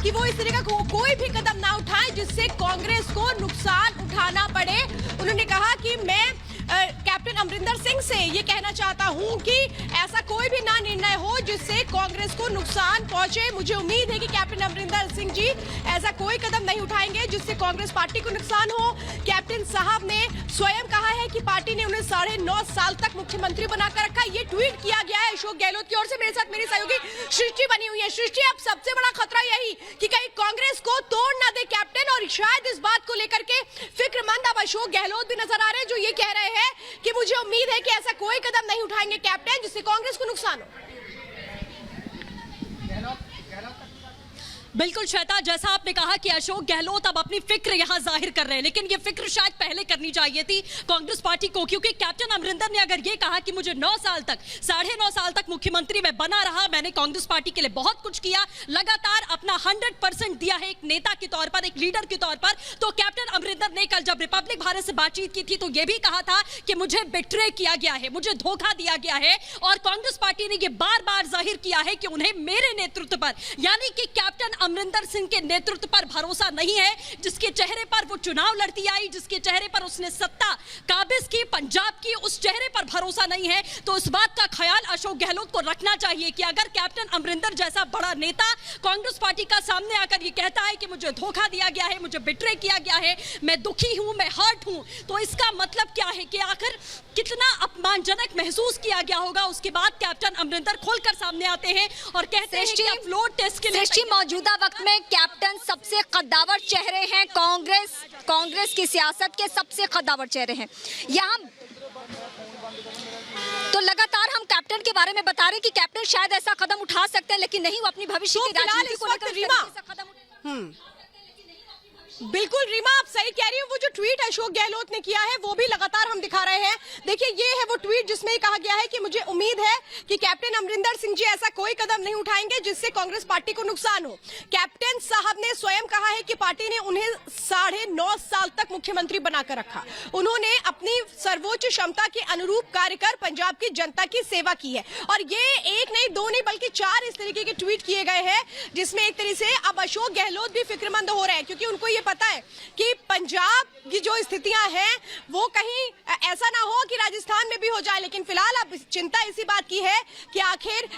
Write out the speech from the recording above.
कि वो इस तरह का कोई भी कदम ना उठाएं जिससे कांग्रेस को नुकसान उठाना पड़े। उन्होंने कहा कि मैं कैप्टन अमरिंदर सिंह से ये कहना चाहता हूं कि ऐसा कोई भी ना निर्णय हो जिससे कांग्रेस को नुकसान पहुंचे। मुझे उम्मीद है कि कैप्टन अमरिंदर सिंह जी ऐसा कोई कदम नहीं उठाएंगे जिससे कांग्रेस पार्टी को नुकसान हो। कैप्टन साहब ने स्वयं कहा है कि पार्टी ने उन्हें 9.5 साल तक मुख्यमंत्री बनाकर रखा। ये ट्वीट किया गया है अशोक गहलोत की ओर से। मेरे साथ मेरी सहयोगी सृष्टि बनी हुई है। सृष्टि, अब सबसे बड़ा खतरा यही कि कहीं कांग्रेस को तोड़ ना दे कैप्टन, और शायद इस बात को लेकर के फिक्रमंद अब अशोक गहलोत भी नजर आ रहे हैं, जो ये कह रहे हैं कि मुझे उम्मीद है कि ऐसा कोई कदम नहीं उठाएंगे कैप्टन जिससे कांग्रेस को नुकसान हो। बिल्कुल श्वेता, जैसा आपने कहा कि अशोक गहलोत अब अपनी फिक्र यहां जाहिर कर रहे हैं, लेकिन ये फिक्र शायद पहले करनी चाहिए थी कांग्रेस पार्टी को, क्योंकि कैप्टन अमरिंदर ने अगर ये कहा कि मुझे 9 साल तक 9.5 साल तक मुख्यमंत्री में बना रहा, मैंने कांग्रेस पार्टी के लिए बहुत कुछ किया, लगातार अपना 100% दिया है एक नेता के तौर पर, एक लीडर के तौर पर, तो कैप्टन अमरिंदर ने कल जब रिपब्लिक भारत से बातचीत की थी तो यह भी कहा था कि मुझे बिट्रे किया गया है, मुझे धोखा दिया गया है। और कांग्रेस पार्टी ने यह बार बार जाहिर किया है कि उन्हें मेरे नेतृत्व पर, यानी कि कैप्टन अमरिंदर सिंह के नेतृत्व पर भरोसा नहीं है, जिसके चेहरे पर वो चुनाव लड़ती आई, जिसके चेहरे पर उसने सत्ता काबिज की पंजाब की, उस चेहरे पर भरोसा नहीं है। तो इस बात का ख्याल अशोक गहलोत को रखना चाहिए कि अगर कैप्टन अमरिंदर जैसा बड़ा नेता कांग्रेस पार्टी का सामने आकर ये कहता है कि मुझे धोखा दिया गया है, मुझे बिट्रे किया गया है, मैं दुखी हूं, मैं हर्ट हूं, तो इसका मतलब क्या है कि आखिर कितना अपमानजनक महसूस किया गया होगा। उसके बाद कैप्टन अमरिंदर खोलकर सामने आते हैं और कहते हैं कि फ्लोर टेस्ट के लिए मौजूदा वक्त में कैप्टन सबसे कद्दावर चेहरे हैं, कांग्रेस की सियासत के सबसे कद्दावर चेहरे हैं। यहाँ तो लगातार हम कैप्टन के बारे में बता रहे हैं कि कैप्टन शायद ऐसा कदम उठा सकते हैं, लेकिन नहीं, वो अपनी भविष्य की राजनीति को लेकर बिल्कुल रीमा, आप सही कह रही हैं। वो जो ट्वीट अशोक गहलोत ने किया है वो भी लगातार हम दिखा रहे हैं। देखिए, ये है वो ट्वीट जिसमें कहा गया है कि मुझे उम्मीद है कि कैप्टन अमरिंदर सिंह जी ऐसा कोई कदम नहीं उठाएंगे जिससे कांग्रेस पार्टी को नुकसान हो। कैप्टन साहब ने स्वयं कहा है कि पार्टी ने उन्हें 9.5 साल तक मुख्यमंत्री बनाकर रखा। उन्होंने अपनी सर्वोच्च क्षमता के अनुरूप कार्य कर पंजाब की जनता की सेवा की है। और ये एक नहीं, दो नहीं, बल्कि 4 इस तरीके के ट्वीट किए गए हैं, जिसमें एक तरह से अब अशोक गहलोत भी फिक्रमंद हो रहे हैं, क्योंकि उनको ये पता है कि पंजाब की जो स्थितियां हैं वो कहीं ऐसा ना हो कि राजस्थान में भी हो जाए। लेकिन फिलहाल अब चिंता इसी बात की है कि आखिर